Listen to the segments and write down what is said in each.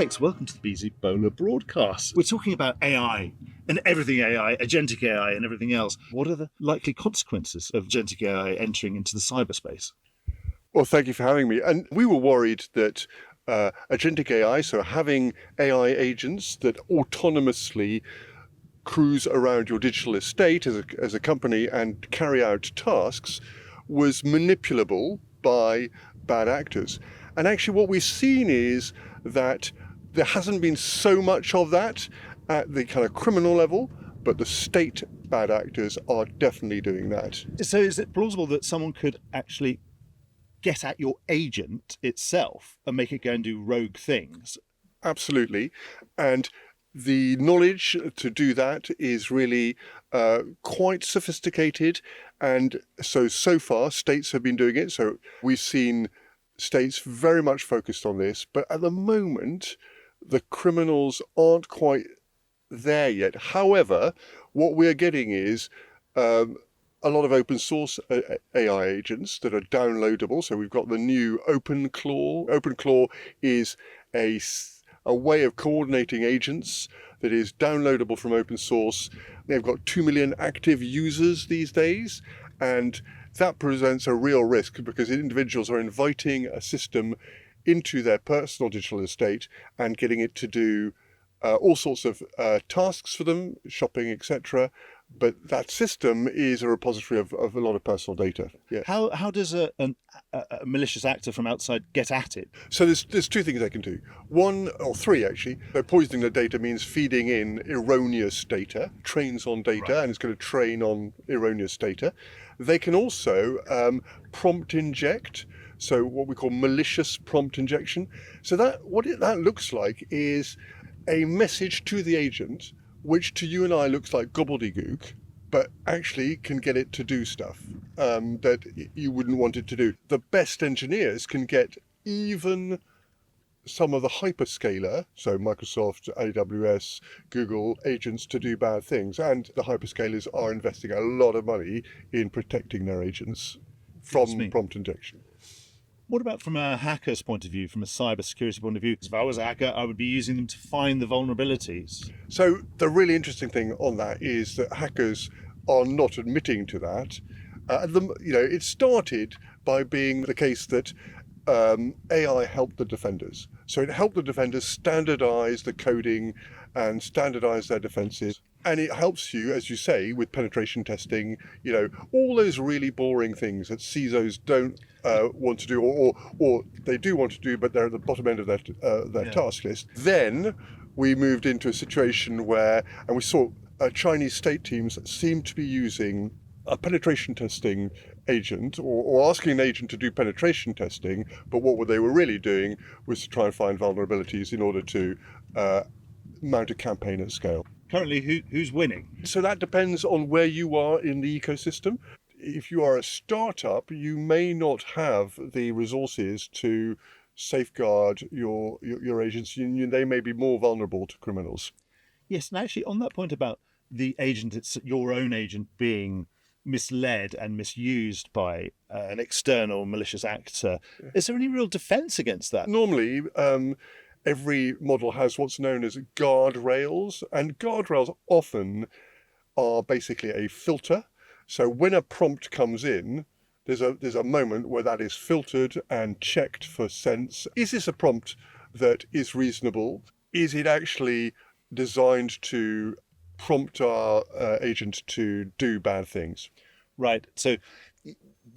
Alex, welcome to the Beazley Bowler broadcast. We're talking about AI and everything AI, Agentic AI and everything else. What are the likely consequences of Agentic AI entering into the cyberspace? Well, thank you for having me. And we were worried that Agentic AI, so having AI agents that autonomously cruise around your digital estate as a company and carry out tasks, was manipulable by bad actors. And actually what we've seen is that there hasn't been so much of that at the kind of criminal level, but the state bad actors are definitely doing that. So is it plausible that someone could actually get at your agent itself and make it go and do rogue things? Absolutely. And the knowledge to do that is really quite sophisticated. And so far, states have been doing it. So we've seen states very much focused on this. But at the moment, the criminals aren't quite there yet. However, what we're getting is a lot of open source AI agents that are downloadable. So we've got the new OpenClaw. OpenClaw is a way of coordinating agents that is downloadable from open source. They've got 2 million active users these days, and that presents a real risk because individuals are inviting a system into their personal digital estate and getting it to do all sorts of tasks for them, shopping, etc. But that system is a repository of a lot of personal data. Yeah. How does a malicious actor from outside get at it? So there's two things they can do. One, or three actually. So poisoning the data means feeding in erroneous data, trains on data, right, and it's going to train on erroneous data. They can also prompt inject, so what we call malicious prompt injection. So that looks like is a message to the agent, which to you and I looks like gobbledygook, but actually can get it to do stuff that you wouldn't want it to do. The best engineers can get even some of the hyperscaler, so Microsoft, AWS, Google agents to do bad things. And the hyperscalers are investing a lot of money in protecting their agents from prompt injection. What about from a hacker's point of view, from a cybersecurity point of view? If I was a hacker, I would be using them to find the vulnerabilities. So the really interesting thing on that is that hackers are not admitting to that. It started by being the case that AI helped the defenders. So it helped the defenders standardize the coding and standardize their defenses. And it helps you, as you say, with penetration testing, all those really boring things that CISOs don't want to do, or they do want to do, but they're at the bottom end of their task list. Then we moved into a situation where, and we saw Chinese state teams that seemed to be using a penetration testing agent or asking an agent to do penetration testing, but what they were really doing was to try and find vulnerabilities in order to mount a campaign at scale. Currently, who's winning? So that depends on where you are in the ecosystem. If you are a startup, you may not have the resources to safeguard your agents. They may be more vulnerable to criminals. Yes, and actually on that point about the agent, it's your own agent being misled and misused by an external malicious actor. Is there any real defense against that? Normally, every model has what's known as guardrails, and guardrails often are basically a filter. So when a prompt comes in, there's a moment where that is filtered and checked for sense. Is this a prompt that is reasonable? Is it actually designed to prompt our agent to do bad things? Right. So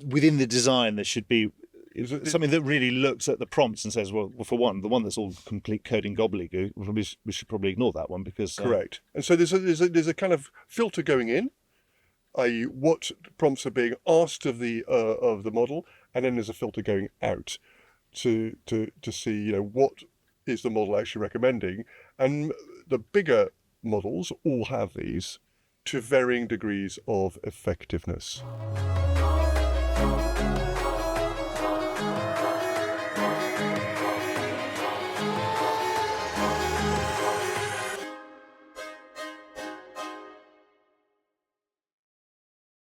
within the design, there should be something that really looks at the prompts and says, well, for one, the one that's all complete coding gobbledygook, we should probably ignore that one because... Correct. And so there's a kind of filter going in, i.e. what prompts are being asked of the model, and then there's a filter going out to see, what is the model actually recommending. And the bigger models all have these to varying degrees of effectiveness.